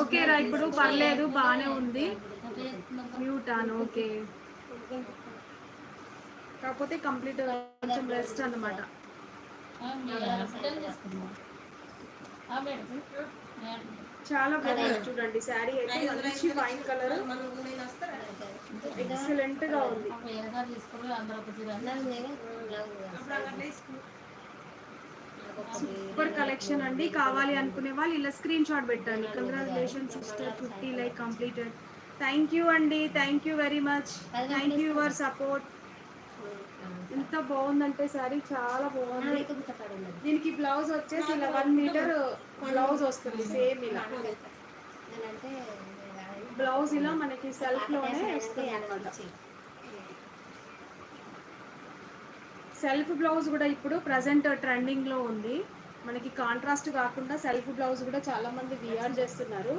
Okay రా, ఇప్పుడు పర్లేదు, బానే ఉంది. Mute on. ఓకే, కాకపోతే కంప్లీట్ కొంచెం రెస్ట్ అన్నమాట. చాలా బాగుంది చూడండి శారీ అయితే, మంచి వైట్ కలర్, ఎక్సలెంట్ గా ఉంది. సూపర్ కలెక్షన్ అండి. కావాలి అనుకునే వాళ్ళు ఇలా స్క్రీన్ షాట్ పెట్టండి. Congratulation sister, 50 like completed. Thank you అండి, thank you very much, thank you your support. ఎంత బాగుందంటే సారీ, చాలా బాగుంది. దీనికి బ్లౌజ్ వచ్చేసి ఇలా 1 మీటర్ బ్లౌజ్ వస్తుంది, సేమ్ ఇలా బ్లౌజ్ ఇలా మనకి సెల్ఫ్ లోనే వస్తుంది అన్నమాట. సెల్ఫ్ బ్లౌజ్ కూడా ఇప్పుడు ప్రజెంట్ ట్రెండింగ్ లో ఉంది. మనకి కాంట్రాస్ట్ కాకుండా సెల్ఫ్ బ్లౌజ్ కూడా చాలా మంది వియర్ చేస్తున్నారు.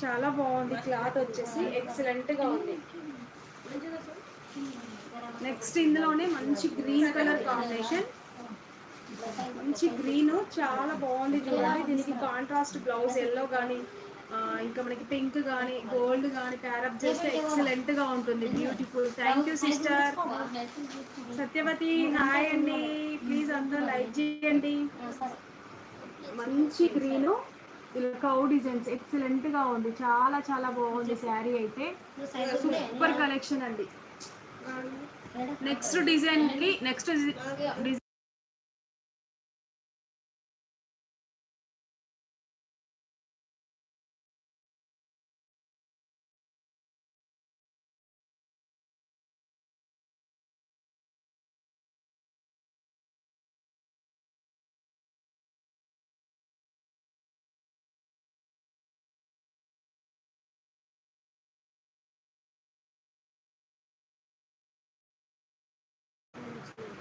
చాలా బాగుంది, క్లాత్ వచ్చేసి ఎక్సలెంట్ గా ఉంది. నెక్స్ట్ ఇందులోనే మంచి గ్రీన్ కలర్ కాంబినేషన్, మంచి గ్రీన్ చాలా బాగుంది చూడండి. దీనికి కాంట్రాస్ట్ బ్లౌజ్ ఎల్లో కానీ ఇంకా మనకి పింక్ కానీ గోల్డ్ కానీ ప్యారప్ చేస్తే ఎక్సలెంట్ గా ఉంటుంది. Beautiful. Thank you sister Satyavathi. Hi అండి, ప్లీజ్ అందరూ లైక్ చేయండి. మంచి గ్రీన్, ఇలా కౌ డిజైన్స్ ఎక్సలెంట్ గా ఉంది. చాలా చాలా బాగుంది శారీ అయితే, సూపర్ కలెక్షన్ అండి. నెక్స్ట్ డిజైన్ కి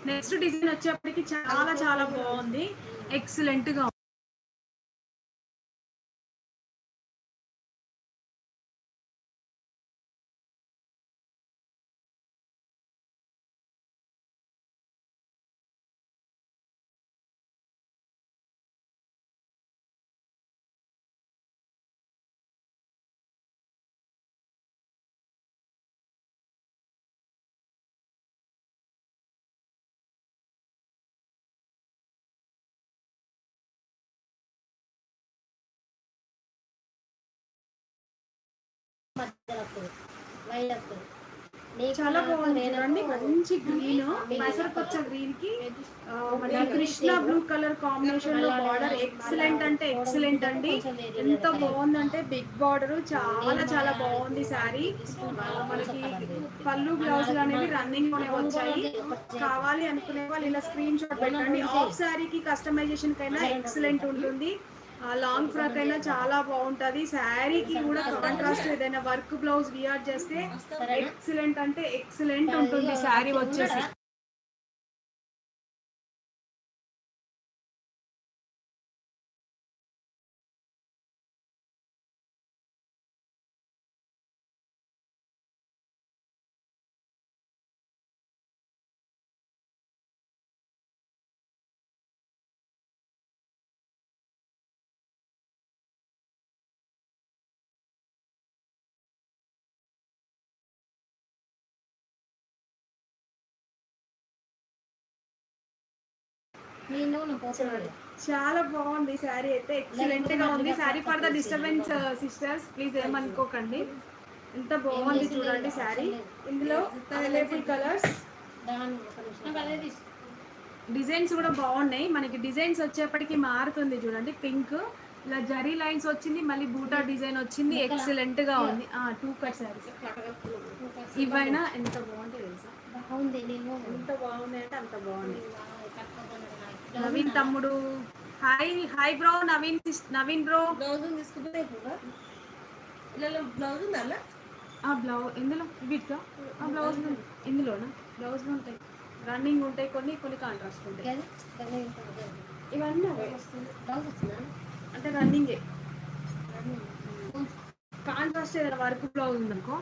నెక్స్ట్ డిజైన్ వచ్చేప్పటికి చాలా చాలా బాగుంది, ఎక్సలెంట్ గా. చాలా బాగుంది చూడండి. మంచి గ్రీన్, పెసరపచ్చ గ్రీన్ కి మన కృష్ణ బ్లూ కలర్ కాంబినేషన్ లో బార్డర్ ఎక్సలెంట్ అంటే ఎక్సలెంట్ అండి. ఎంత బాగుందంటే బిగ్ బార్డర్, చాలా చాలా బాగుంది శారీ. మనకి పళ్ళు బ్లౌజులు అనేవి రన్నింగ్ లోనే వచ్చాయి. కావాలి అనుకునే వాళ్ళు ఇలా స్క్రీన్ షాట్ పెట్టండి. హాఫ్ శారీకి కస్టమైజేషన్ కైనా ఎక్సలెంట్ ఉంటుంది, లాంగ్ ఫ్రాక్ అయినా చాలా బాగుంటుంది. శారీకి కూడా కాంట్రాస్ట్ ఏదైనా వర్క్ బ్లౌజ్ వియర్ చేస్తే ఎక్సలెంట్ అంటే ఎక్సలెంట్ ఉంటుంది శారీ వచ్చేసి. చాలా బాగుంది శారీ అయితే, ఎక్సలెంట్ గా ఉంది. Sari for the disturbance sisters, please ఏమనుకోకండి. ఎంత బాగుంది చూడండి శారీ. ఇందులో అవైలబుల్ కలర్స్, డిజైన్స్ కూడా బాగున్నాయి. మనకి డిజైన్స్ వచ్చేప్పటికి మారుతుంది చూడండి. పింక్ ఇలా జరీ లైన్స్ వచ్చింది, మళ్ళీ బూటా డిజైన్ వచ్చింది, ఎక్సలెంట్ గా ఉంది. 2 కట్ శారీస్ ఇవైనా ఎంత బాగుంటాయి తెలుసా, ఎంత బాగుంది అంటే అంత బాగుంది. నవీన్ తమ్ముడు hi. Hi bro, Naveen bro. Blouse తీసుకుంటే బ్లౌజ్ ఉందా? బ్లౌజ్ ఎందులో వీటిగా బ్లౌజ్ ఇందులోనా? బ్లౌజ్లో ఉంటాయి, రన్నింగ్ ఉంటాయి, కొన్ని కొన్ని కాంట్రాస్ట్ ఉంటాయి. ఇవన్నీ అంటే రన్నింగే. కాంట్రాస్ట్ ఏదైనా వర్క్ బ్లౌజ్ ఉందనుకో,